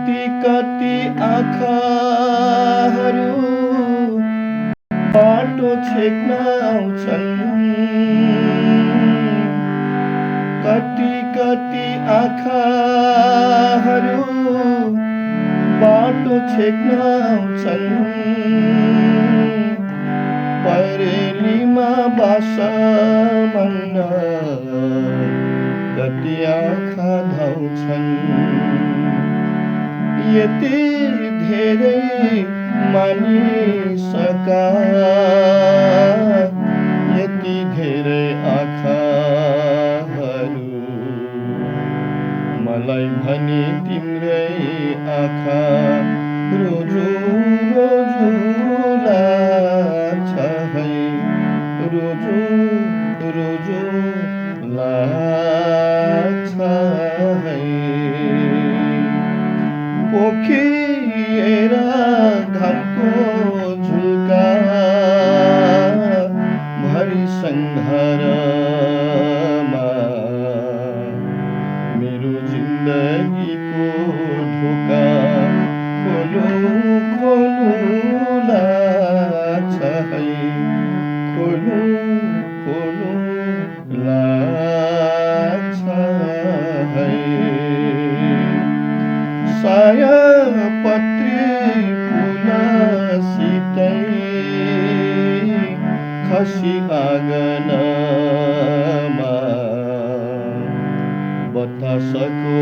कति कति आँखाहरू बाटो छेक्न आउँछन्। कति कति आँखाहरू बाटो छेक्न आउँछन्। परेलीमा बास मान्न कति आँखा धाउँछन्। यति धेरै मानिसका यति धेरै आँखाहरू मलाई भने तिम्रै आँखा रोजो रोजो लाग्छ है, रोजो रोजो लाग्छ है। पोखिएर घामको झुल्का भरि सन्धारमा मेरो जिन्दगीको ढोका खोलो खोलो लाग्छ है, खोलो खोलो लाग्छ है। सयपत्री फुलसितै खसी आँगनमा बतासको